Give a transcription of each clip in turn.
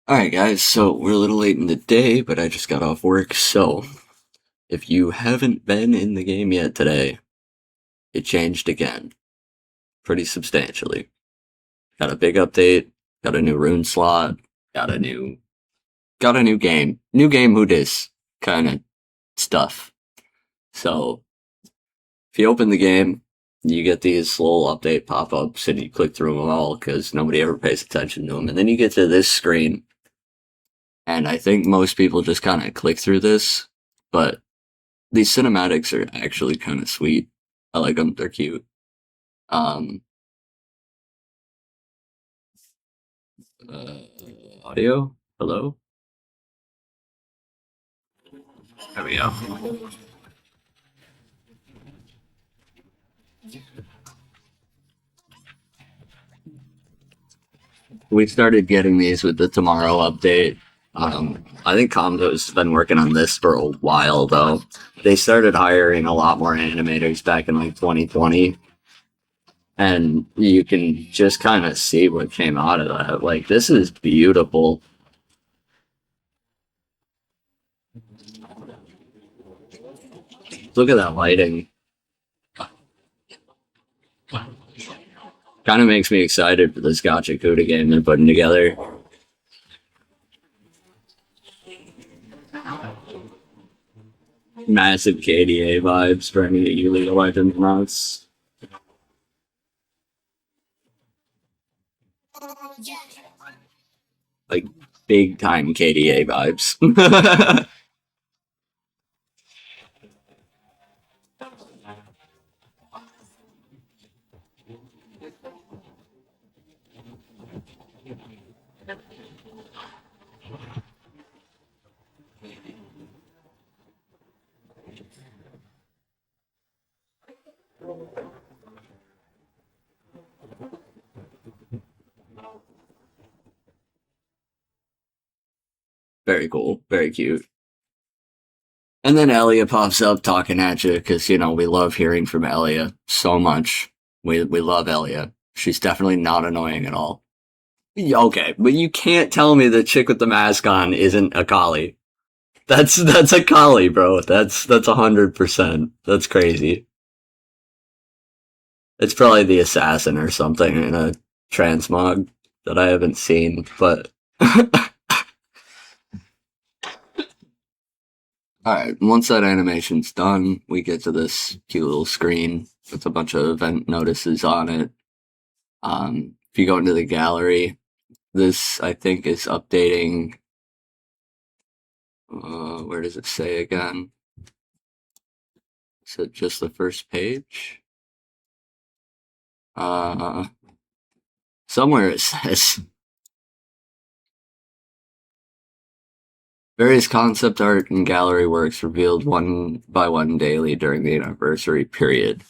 Alright, guys, so we're a little late in the day, but I just got off work, so if you haven't been in the game yet today, it changed again, pretty substantially. Got a big update, got a new rune slot, got a new new game who dis kind of stuff. So if you open the game, you get these little update pop-ups and you click through them all because nobody ever pays attention to them, and then you get to this screen, and I think most people just kind of click through this, but these cinematics are actually kind of sweet. I like them. They're cute. Um, uh, Audio. Hello. There we go. We started getting these with the tomorrow update. I think Comdo's been working on this for a while though. They started hiring a lot more animators back in like 2020, and you can just kind of see what came out of that. Like, this is beautiful. Look at that lighting. Kind of makes me excited for this Gotcha Kuda game they're putting together. Massive KDA vibes for any of you League of Legends nuts. Like, big time KDA vibes. Very cool. Very cute. And then Elia pops up talking at you because, we love hearing from Elia so much. We love Elia. She's definitely not annoying at all. Okay, but you can't tell me the chick with the mask on isn't a collie. That's a collie, bro. That's 100%. That's crazy. It's probably the assassin or something in a transmog that I haven't seen, but alright, once that animation's done, we get to this cute little screen with a bunch of event notices on it. If you go into the gallery, this I think is updating. Where does it say again? Is it just the first page? Somewhere it says various concept art and gallery works revealed one by one daily during the anniversary period.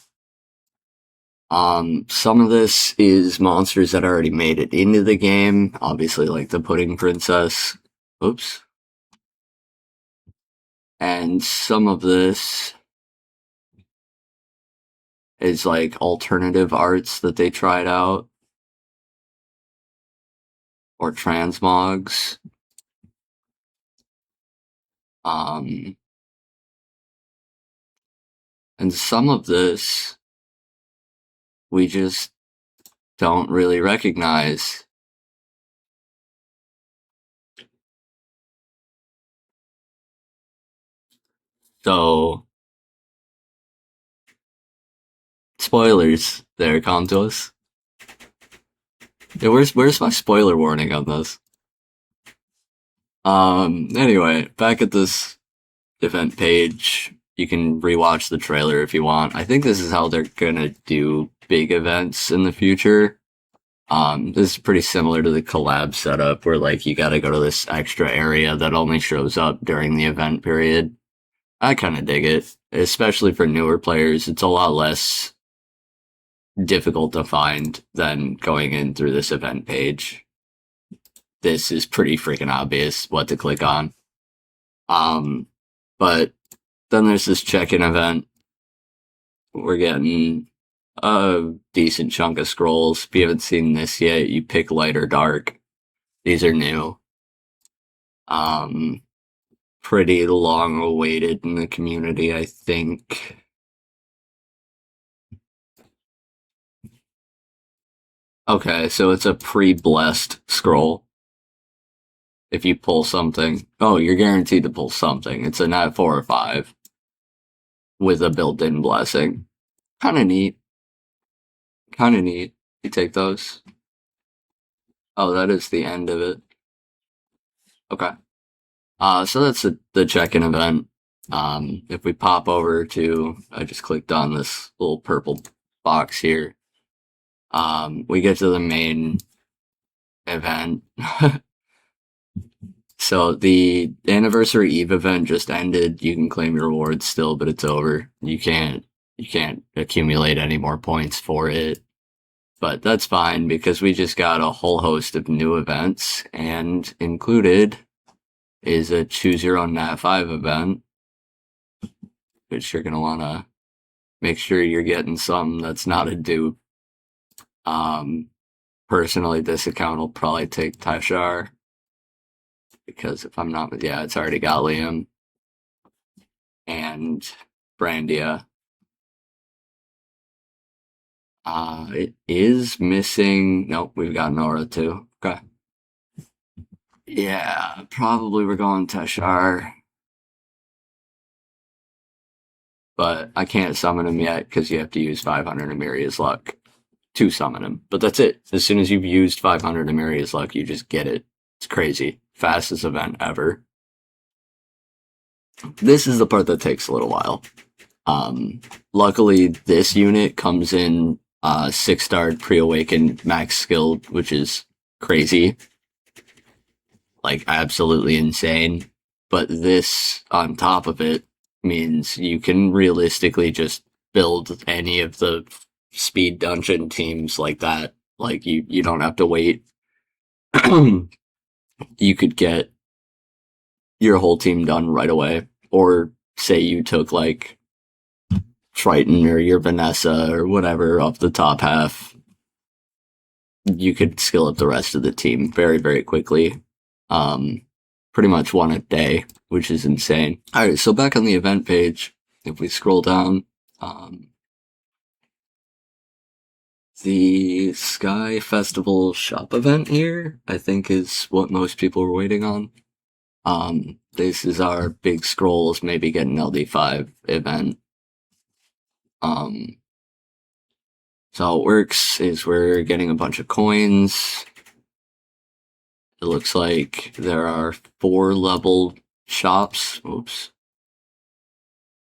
Some of this is monsters that already made it into the game, obviously like the Pudding Princess. Oops. And some of this is like alternative arts that they tried out, or transmogs. And some of this we just don't really recognize. So, spoilers there, come to us. Yeah, where's my spoiler warning on this? Anyway, back at this event page, you can rewatch the trailer if you want. I think this is how they're gonna do big events in the future. This is pretty similar to the collab setup where like you gotta go to this extra area that only shows up during the event period. I kinda dig it, especially for newer players. It's a lot less difficult to find than going in through this event page. This is pretty freaking obvious what to click on. But then there's this check-in event. We're getting a decent chunk of scrolls. If you haven't seen this yet, you pick light or dark. These are new. Um, Pretty long awaited in the community, I think. Okay, so it's a pre-blessed scroll. If you pull something, oh, you're guaranteed to pull something. It's a nat 4 or 5 with a built-in blessing. Kind of neat. Kind of neat. You take those. Oh, that is the end of it. Okay. So that's the check-in event. If we pop over to, I just clicked on this little purple box here. We get to the main event. So the Anniversary Eve event just ended. You can claim your rewards still, but it's over. You can't accumulate any more points for it. But that's fine because we just got a whole host of new events, and included is a Choose Your Own Nat 5 event, which you're gonna wanna make sure you're getting some that's not a dupe. Personally, this account will probably take Tashar because if I'm not, yeah, it's already got Liam and Brandia. It is missing. Nope, we've got Nora too. Okay. Yeah, probably we're going Tashar. But I can't summon him yet because you have to use 500 Amiria's luck to summon him. But that's it. As soon as you've used 500 Amiria's luck, you just get it. It's crazy. Fastest event ever. This is the part that takes a little while. Luckily, this unit comes in 6-star pre-awakened max skilled, which is crazy. Like, absolutely insane. But this, on top of it, means you can realistically just build any of the speed dungeon teams like that. Like, you don't have to wait. You could get your whole team done right away. Or say you took, like, Triton or your Vanessa or whatever off the top half. You could skill up the rest of the team very, very quickly. Pretty much one a day, which is insane. Alright, so back on the event page, if we scroll down, the Sky Festival shop event here, I think is what most people were waiting on. This is our big scrolls, maybe get an LD5 event. So how it works is we're getting a bunch of coins. It looks like there are 4 level shops. Oops.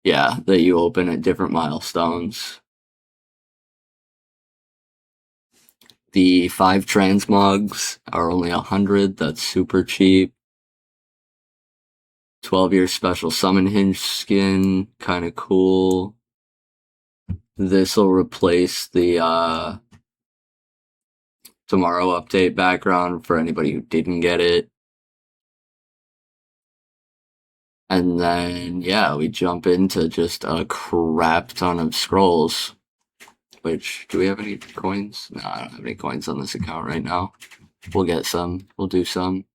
Yeah, that you open at different milestones. The 5 transmogs are only 100. That's super cheap. 12-year special summon hinge skin, kind of cool. This will replace the tomorrow update background for anybody who didn't get it. And then, yeah, we jump into just a crap ton of scrolls. Which, do we have any coins? No, I don't have any coins on this account right now. We'll get some. We'll do some.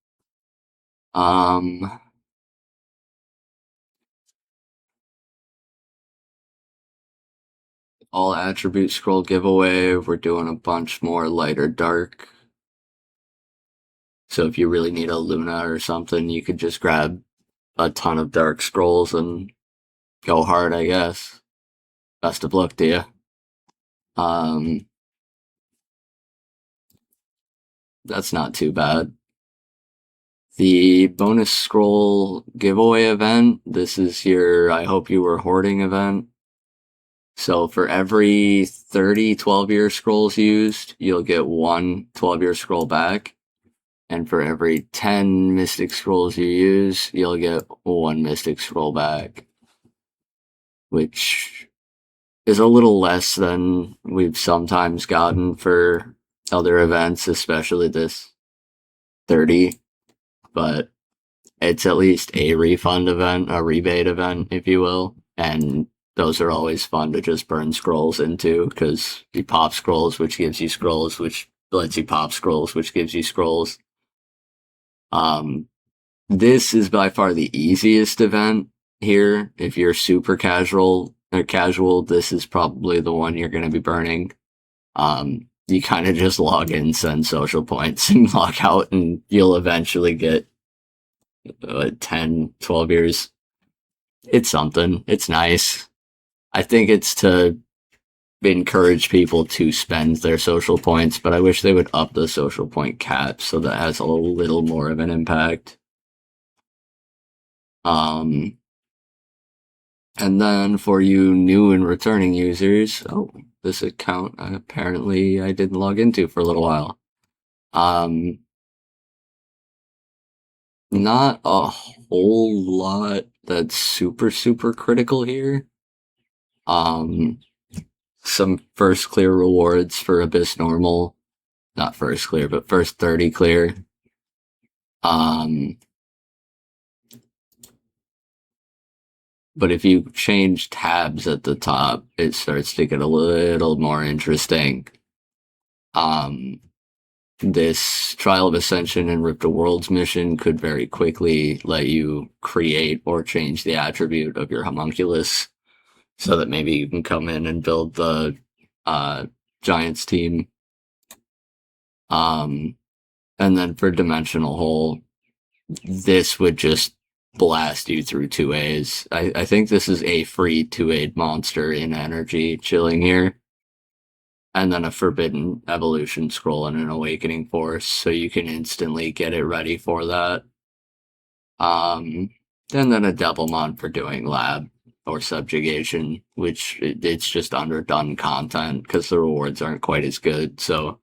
All attribute scroll giveaway. We're doing a bunch more light or dark. So if you really need a Luna or something, you could just grab a ton of dark scrolls and go hard, I guess. Best of luck to you. That's not too bad. The bonus scroll giveaway event, this is your I hope you were hoarding event. So for every 30 12-year scrolls used, you'll get 1 12-year scroll back. And for every 10 Mystic Scrolls you use, you'll get 1 Mystic Scroll back. Which is a little less than we've sometimes gotten for other events, especially this 30. But it's at least a refund event, a rebate event, if you will. And those are always fun to just burn scrolls into, because you pop scrolls, which gives you scrolls, which lets you pop scrolls, which gives you scrolls. This is by far the easiest event here. If you're super casual or casual, this is probably the one you're going to be burning. You kind of just log in, send social points, and log out, and you'll eventually get 10, 12 years. It's something. It's nice. I think it's to encourage people to spend their social points, but I wish they would up the social point cap so that has a little more of an impact. Um, and then for you new and returning users, this account apparently I didn't log into for a little while. Not a whole lot that's super critical here. Some first clear rewards for Abyss Normal. Not first clear, but first 30 clear. But if you change tabs at the top, it starts to get a little more interesting. This Trial of Ascension and Rip the Worlds mission could very quickly let you create or change the attribute of your homunculus so that maybe you can come in and build the Giants team. And then for Dimensional Hole, this would just blast you through 2As. I think this is a free 2A monster in energy chilling here. And then a Forbidden Evolution Scroll and an Awakening Force, so you can instantly get it ready for that. And then a Devilmon for doing Lab or Subjugation, which it's just underdone content because the rewards aren't quite as good, so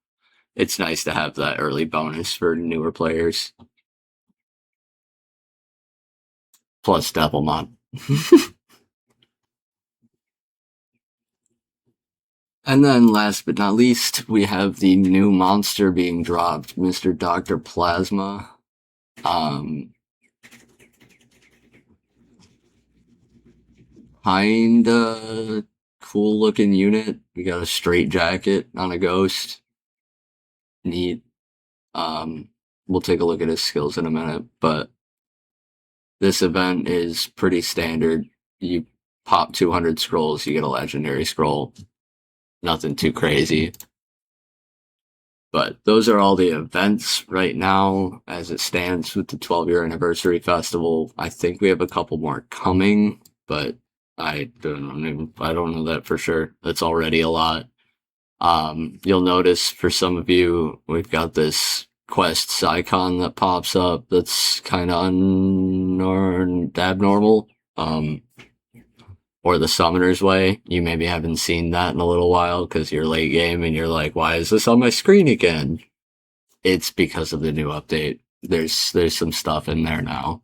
it's nice to have that early bonus for newer players. Plus Devilmon. And then, last but not least, we have the new monster being dropped, Mr. Dr. Plasma. Kinda cool looking unit. We got a straight jacket on a ghost. Neat. We'll take a look at his skills in a minute, but this event is pretty standard. You pop 200 scrolls, you get a legendary scroll. Nothing too crazy. But those are all the events right now as it stands with the 12-year anniversary festival. I think we have a couple more coming, but I don't know that for sure. That's already a lot. You'll notice for some of you, we've got this quests icon that pops up that's kind of abnormal. Or the Summoner's Way. You maybe haven't seen that in a little while because you're late game and you're like, why is this on my screen again? It's because of the new update. There's some stuff in there now.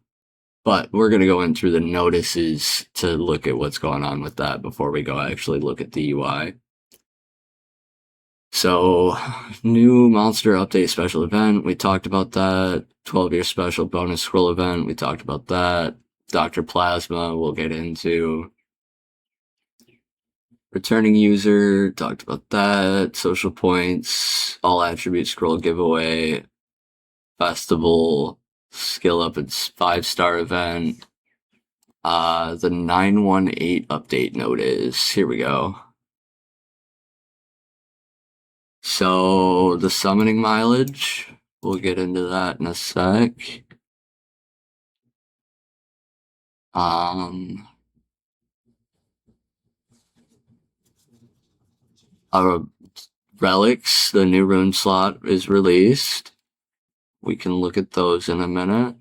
But we're going to go in through the notices to look at what's going on with that before we go actually look at the UI. So, new monster update special event. We talked about that. 12-year special bonus scroll event. We talked about that. Dr. Plasma we'll get into. Returning user, talked about that. Social points, all attribute scroll giveaway, festival, skill up and 5-star event. The 918 update notice. Here we go. So the summoning mileage, we'll get into that in a sec. Relics, the new rune slot is released. We can look at those in a minute.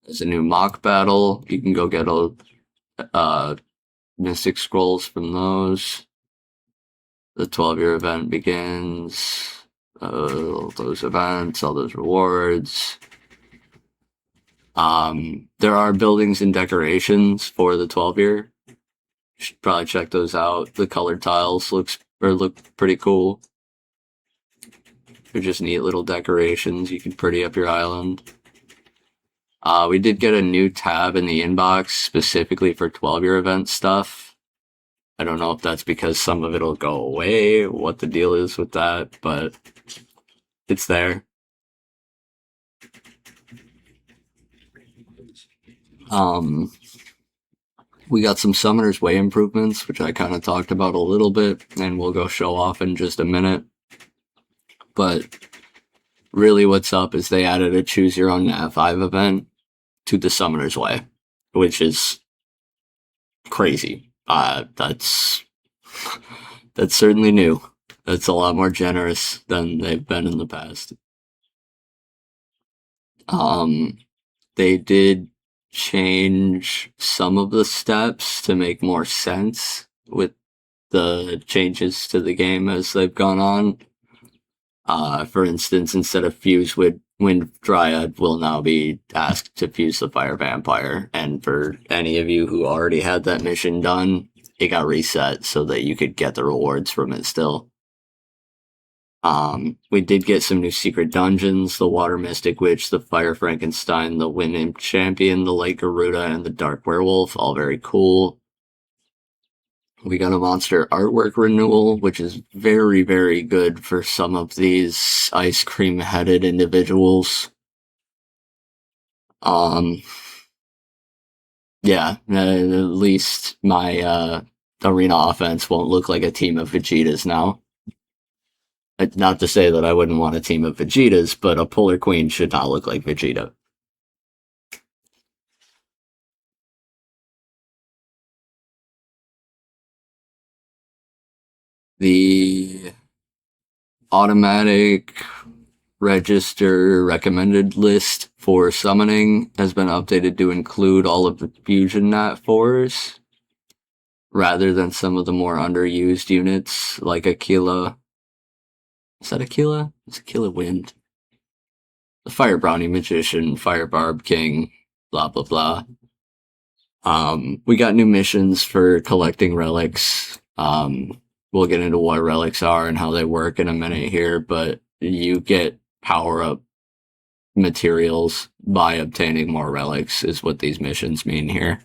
There's a new mock battle. You can go get a Mystic Scrolls from those. The 12-year event begins. All those events, all those rewards. There are buildings and decorations for the 12-year. You should probably check those out. The colored tiles look pretty cool. They're just neat little decorations. You can pretty up your island. We did get a new tab in the inbox specifically for 12-year event stuff. I don't know if that's because some of it'll go away, what the deal is with that, but it's there. Um, we got some Summoner's Way improvements, which I kind of talked about a little bit, and we'll go show off in just a minute. But really, what's up is they added a Choose Your Own Nat 5 event to the Summoner's Way, which is crazy. That's certainly new. That's a lot more generous than they've been in the past. Um, they did change some of the steps to make more sense with the changes to the game as they've gone on. For instance, instead of fuse Wind Dryad will now be asked to fuse the Fire Vampire. And for any of you who already had that mission done, it got reset so that you could get the rewards from it still. We did get some new secret dungeons, the Water Mystic Witch, the Fire Frankenstein, the Wind Imp Champion, the Light Garuda, and the Dark Werewolf, all very cool. We got a monster artwork renewal, which is very, very good for some of these ice cream headed individuals. Yeah, at least my arena offense won't look like a team of Vegetas now. Not to say that I wouldn't want a team of Vegetas, but a Polar Queen should not look like Vegeta. The automatic register recommended list for summoning has been updated to include all of the Fusion Nat 4s, rather than some of the more underused units like Aquila. Is that Aquila? It's Aquila Wind. The Fire Brownie Magician, Fire Barb King, blah blah blah. We got new missions for collecting relics. We'll get into what relics are and how they work in a minute here, but you get power up materials by obtaining more relics, is what these missions mean here.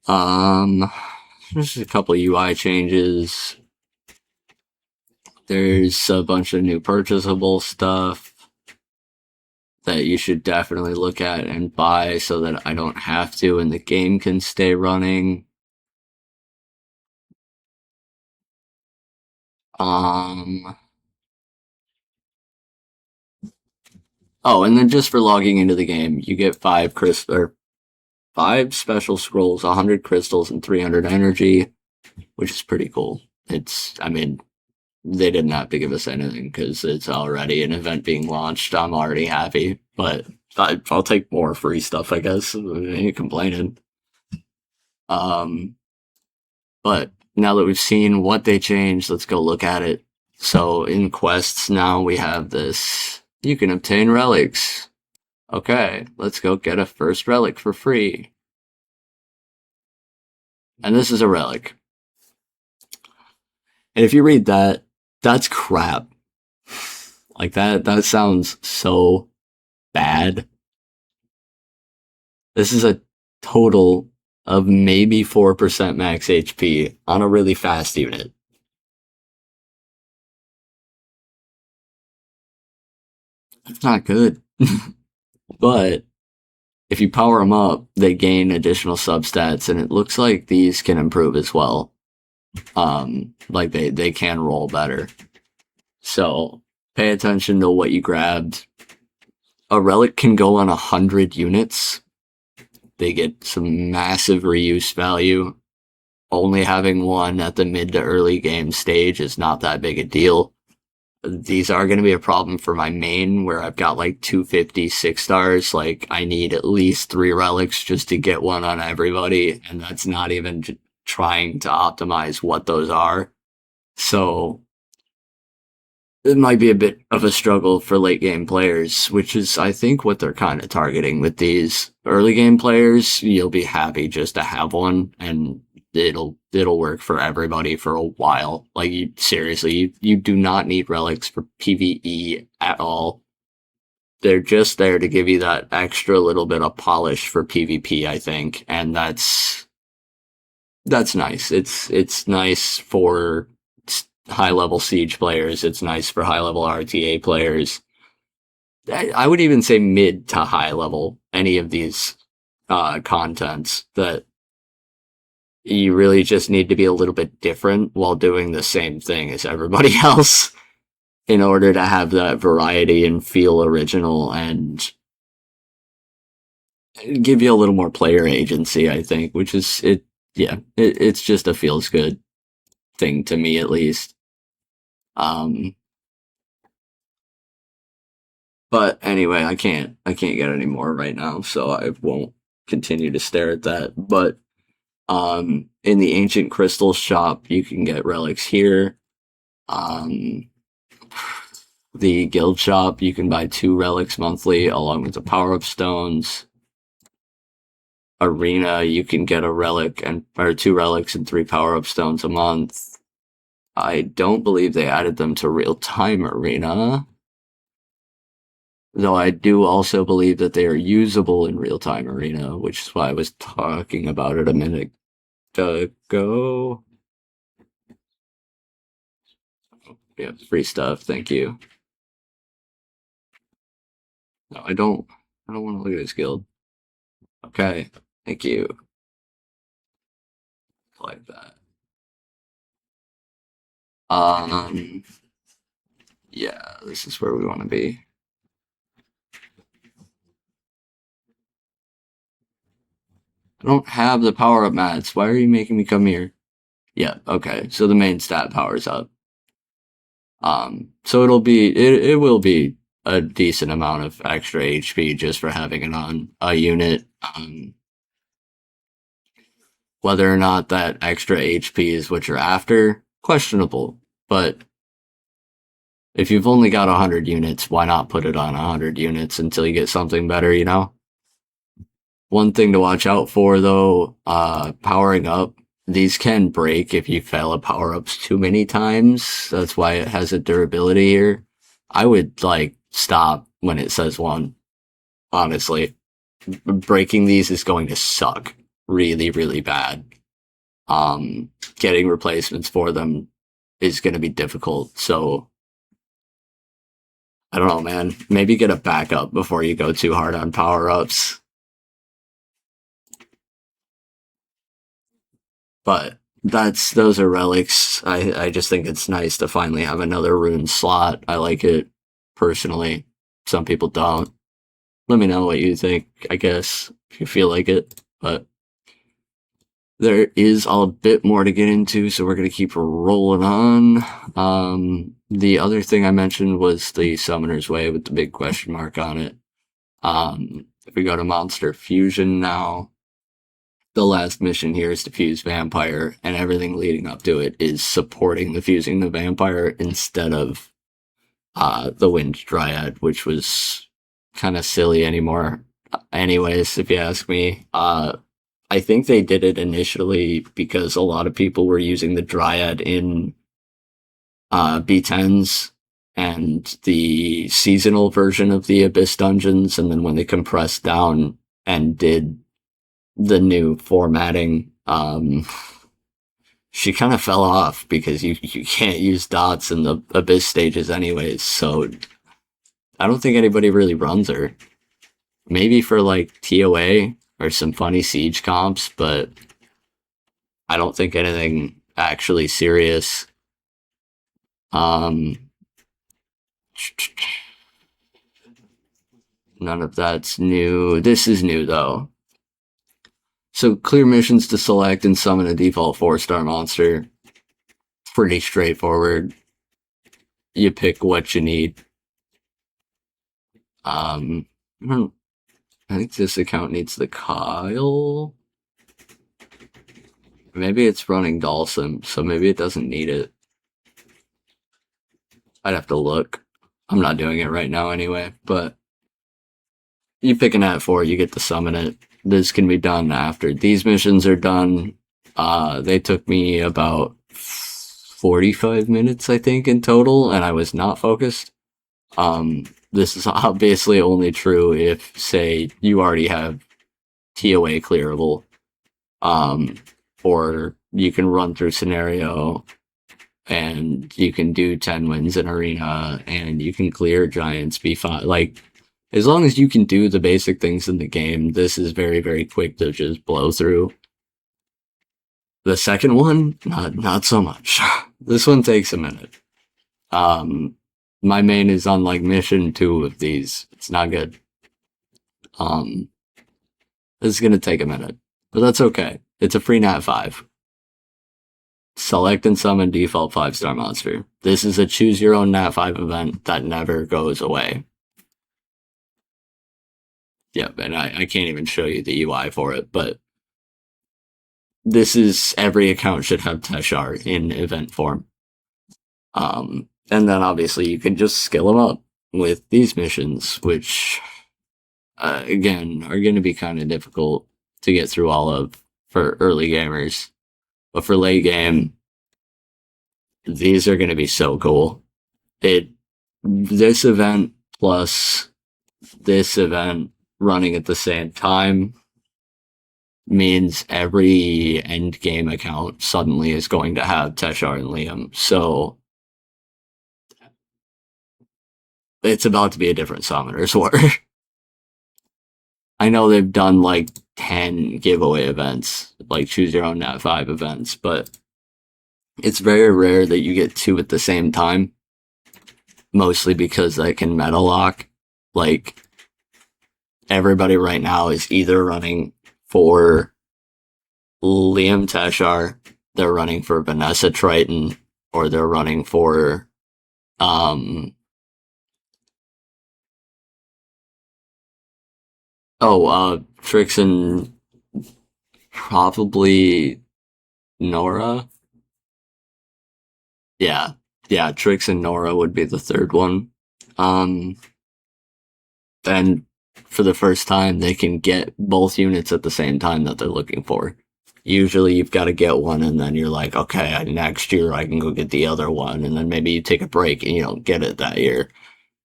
There's a couple UI changes. There's a bunch of new purchasable stuff that you should definitely look at and buy so that I don't have to and the game can stay running. Oh, and then just for logging into the game, you get five special scrolls, 100 crystals, and 300 energy, which is pretty cool. I mean, they didn't have to give us anything because it's already an event being launched. I'm already happy, but I'll take more free stuff, I guess. I ain't complaining. But now that we've seen what they changed, let's go look at it. So in quests now we have this. You can obtain relics. Okay, let's go get a first relic for free. And this is a relic. And if you read that, that's crap. Like that sounds so bad. This is a total of maybe 4% max HP on a really fast unit. That's not good. But if you power them up, they gain additional substats, and it looks like these can improve as well. Like they can roll better. So pay attention to what you grabbed. A relic can go on 100 units. They get some massive reuse value. Only having one at the mid to early game stage is not that big a deal. These are going to be a problem for my main, where I've got like 250 6-stars. Like, I need at least 3 relics just to get one on everybody, and that's not even trying to optimize what those are. So it might be a bit of a struggle for late game players, which is, I think, what they're kind of targeting with these. Early game players, you'll be happy just to have one, and it'll work for everybody for a while. Like, seriously, you do not need relics for PvE at all. They're just there to give you that extra little bit of polish for PvP, I think, and that's That's nice. It's nice for high level siege players. It's nice for high level RTA players. I would even say mid to high level. Any of these contents that you really just need to be a little bit different while doing the same thing as everybody else in order to have that variety and feel original and give you a little more player agency, I think, which is it. Yeah, it's just a feels good thing to me, at least. Um, but anyway, I can't get any more right now, so I won't continue to stare at that. But in the ancient crystal shop, you can get relics here. Um, the guild shop, you can buy 2 relics monthly along with the power up stones. Arena, you can get a relic and or 2 relics and 3 power up stones a month. I don't believe they added them to real time arena, though I do also believe that they are usable in real time arena, which is why I was talking about it a minute ago. Yeah, free stuff. Thank you. No, I don't. I don't want to look at his guild. Okay, thank you. Like that. Um, yeah, this is where we want to be. I don't have the power up mats. Why are you making me come here? Yeah, okay. So the main stat powers up. So it will be a decent amount of extra HP just for having it on a unit. Whether or not that extra HP is what you're after, questionable. But if you've only got 100 units, why not put it on 100 units until you get something better, you know? One thing to watch out for, though, powering up, these can break if you fail a power ups too many times. That's why it has a durability here. I would, like, stop when it says 1, honestly. Breaking these is going to suck really, really bad. Getting replacements for them is going to be difficult, so I don't know, man. Maybe get a backup before you go too hard on power ups. But those are relics. I just think it's nice to finally have another rune slot. I like it personally. Some people don't. Let me know what you think, I guess, if you feel like it. But there is a bit more to get into, so we're gonna keep rolling on. The other thing I mentioned was the Summoner's Way with the big question mark on it. If we go to Monster Fusion now, the last mission here is to fuse Vampire, and everything leading up to it is supporting the fusing the Vampire instead of the Wind Dryad, which was kind of silly anymore. Anyways, if you ask me, I think they did it initially because a lot of people were using the Dryad in B10s and the seasonal version of the Abyss dungeons, and then when they compressed down and did the new formatting, she kind of fell off because you can't use dots in the Abyss stages anyways, so I don't think anybody really runs her. Maybe for like TOA or some funny siege comps, but I don't think anything actually serious. None of that's new. This is new though. So clear missions to select and summon a default 4-star monster. Pretty straightforward. You pick what you need. I think this account needs the Kyle. Maybe it's running Dalsum, so maybe it doesn't need it. I'd have to look. I'm not doing it right now anyway, but you pick an Nat 4, you get to summon it. This can be done after these missions are done. They took me about 45 minutes, I think, in total, and I was not focused. This is obviously only true if, say, you already have TOA clearable. or you can run through scenario, and you can do 10 wins in arena, and you can clear giants B5. Like, as long as you can do the basic things in the game, this is very, very quick to just blow through. The second one, not so much. This one takes a minute. My main is on like mission 2 of these. It's not good. This is gonna take a minute, but that's okay. It's a free Nat 5. Select and summon default 5-star monster. This is a choose your own Nat 5 event that never goes away. Yep, and I can't even show you the UI for it, but this is every account should have Teshar in event form. And then obviously you can just skill them up with these missions, which again are going to be kind of difficult to get through all of for early gamers, but for late game, these are going to be so cool. This event plus this event running at the same time means every end game account suddenly is going to have Teshar and Liam. So it's about to be a different Summoners War. I know they've done like 10 giveaway events, like choose your own Nat 5 events, but it's very rare that you get 2 at the same time. Mostly because they can meta lock. Like, everybody right now is either running for Liam Teshar, they're running for Vanessa Triton, or they're running for Trix and probably Nora. Yeah, Trix and Nora would be the third one. And for the first time, they can get both units at the same time that they're looking for. Usually, you've got to get one, and then you're like, okay, next year I can go get the other one, and then maybe you take a break and you don't get it that year.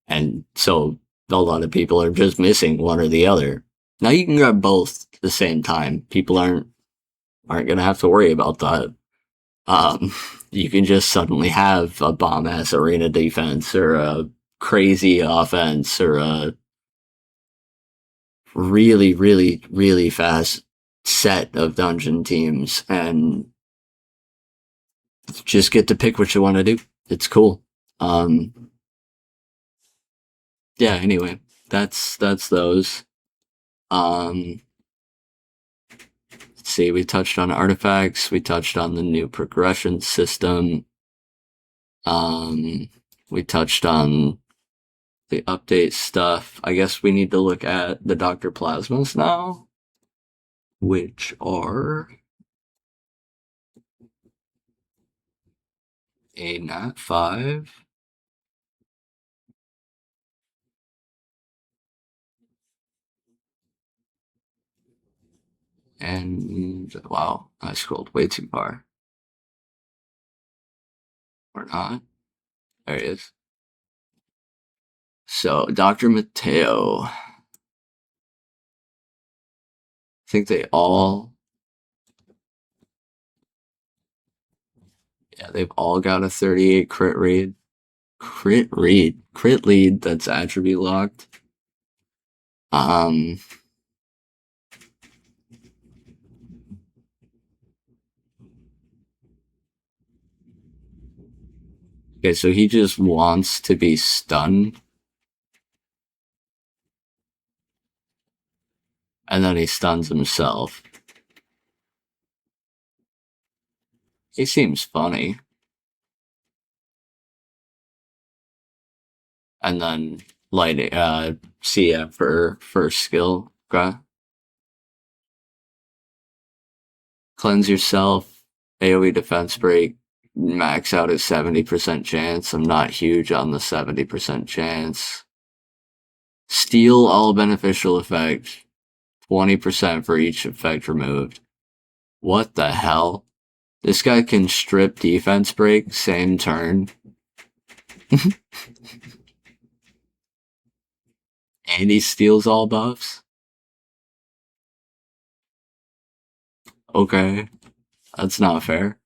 And so a lot of people are just missing one or the other. Now you can grab both at the same time. People aren't gonna have to worry about that. You can just suddenly have a bomb ass arena defense or a crazy offense or a really, really, really fast set of dungeon teams and just get to pick what you want to do. It's cool. Yeah, anyway, that's those. Let's see, we touched on artifacts, we touched on the new progression system. We touched on the update stuff. I guess we need to look at the Dr. Plasmas now, which are a Nat 5. And wow, I scrolled way too far. Or not. There he is. So, Dr. Mateo. I think they all. Yeah, they've all got a 38 crit read. Crit lead that's attribute locked. Okay, so he just wants to be stunned. And then he stuns himself. He seems funny. And then light CF for first skill. Okay. Cleanse yourself. AoE defense break. Max out at 70% chance. I'm not huge on the 70% chance. Steal all beneficial effect. 20% for each effect removed. What the hell? This guy can strip defense break same turn. And he steals all buffs? Okay. That's not fair.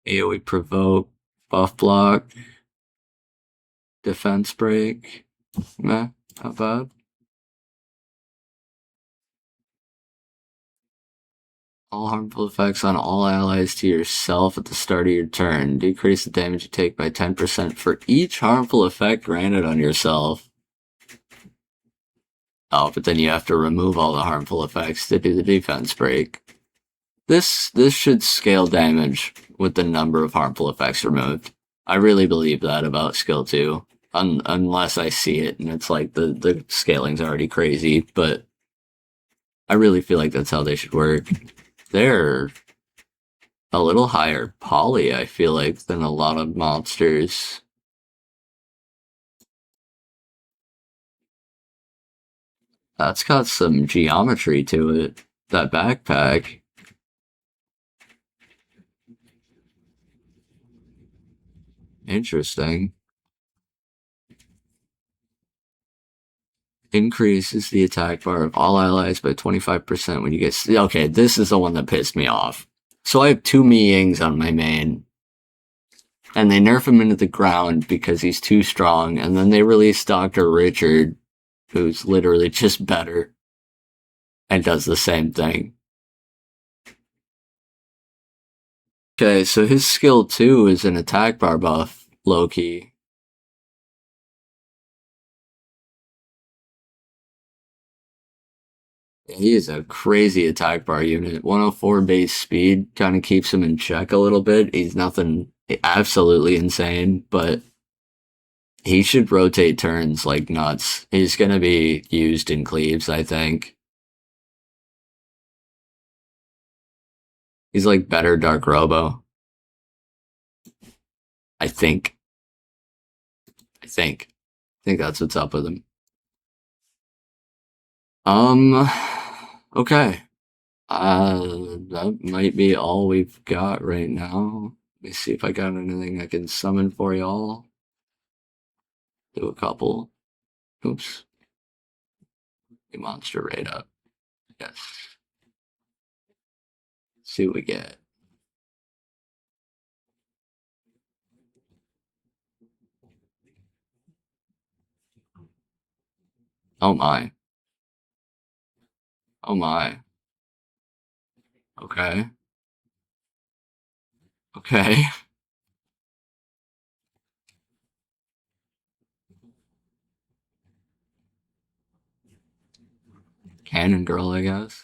AoE provoke, buff block, defense break. Meh, not bad. All harmful effects on all allies to yourself at the start of your turn. Decrease the damage you take by 10% for each harmful effect granted on yourself. Oh, but then you have to remove all the harmful effects to do the defense break. This should scale damage with the number of harmful effects removed. I really believe that about skill 2. Unless I see it and it's like the scaling's already crazy, but I really feel like that's how they should work. They're a little higher poly, I feel like, than a lot of monsters. That's got some geometry to it. That backpack. Interesting. Increases the attack bar of all allies by 25% when you get... Okay, this is the one that pissed me off. So I have 2 Mi Yings on my main. And they nerf him into the ground because he's too strong. And then they release Dr. Richard, who's literally just better. And does the same thing. Okay, so his skill 2 is an attack bar buff, low-key. He is a crazy attack bar unit. 104 base speed kind of keeps him in check a little bit. He's nothing absolutely insane, but he should rotate turns like nuts. He's going to be used in cleaves, I think. He's like better Dark Robo. I think. I think that's what's up with him. Okay. That might be all we've got right now. Let me see if I got anything I can summon for y'all. Do a couple. Oops. A monster right up. Yes. See what we get. Oh my. Oh my. Okay. Okay. Cannon Girl, I guess.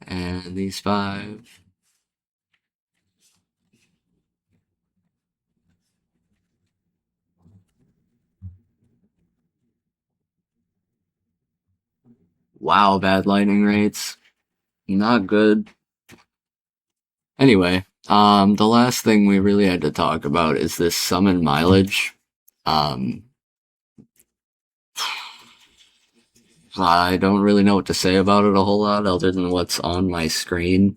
And these 5. Wow, bad lightning rates. Not good. Anyway, the last thing we really had to talk about is this summon mileage. I don't really know what to say about it a whole lot other than what's on my screen.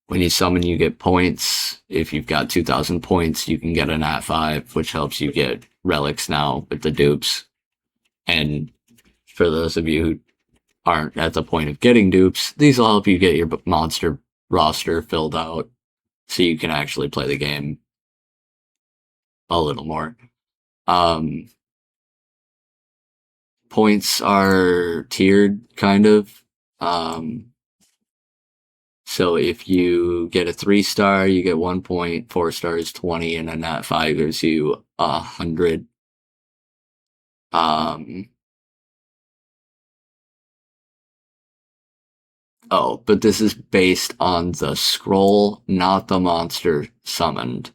When you summon, you get points. If you've got 2,000 points, you can get a Nat 5, which helps you get relics now with the dupes. And for those of you who aren't at the point of getting dupes, these will help you get your monster roster filled out so you can actually play the game a little more. Points are tiered, kind of. So if you get a 3-star, you get 1 point, 4 stars, 20, and a Nat 5 gives you 100. Oh, but this is based on the scroll, not the monster summoned.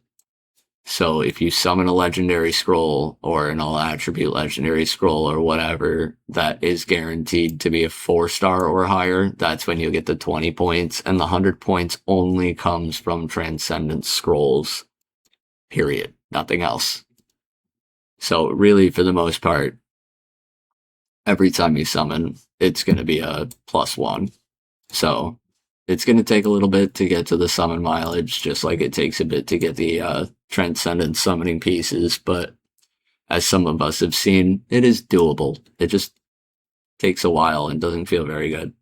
So if you summon a legendary scroll or an all attribute legendary scroll or whatever that is guaranteed to be a 4-star or higher, that's when you'll get the 20 points. And the 100 points only comes from Transcendence scrolls. Period. Nothing else. So really, for the most part, every time you summon, it's going to be a +1. So It's going to take a little bit to get to the summon mileage, just like it takes a bit to get the transcendent summoning pieces, but as some of us have seen, it is doable. It just takes a while and doesn't feel very good.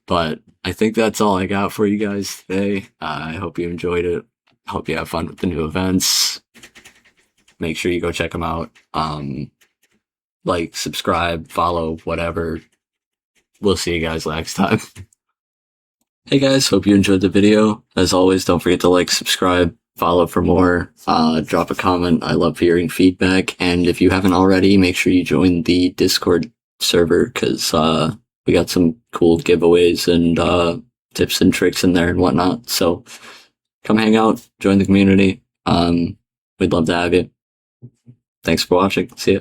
But I think that's all I got for you guys today. I hope you enjoyed it. Hope you have fun with the new events. Make sure you go check them out. Like, subscribe, follow, whatever. We'll see you guys next time. Hey guys, hope you enjoyed the video. As always, don't forget to like, subscribe, follow for more, drop a comment. I love hearing feedback, and if you haven't already, make sure you join the Discord server, because we got some cool giveaways and tips and tricks in there and whatnot. So come hang out, join the community. We'd love to have you. Thanks for watching. See ya.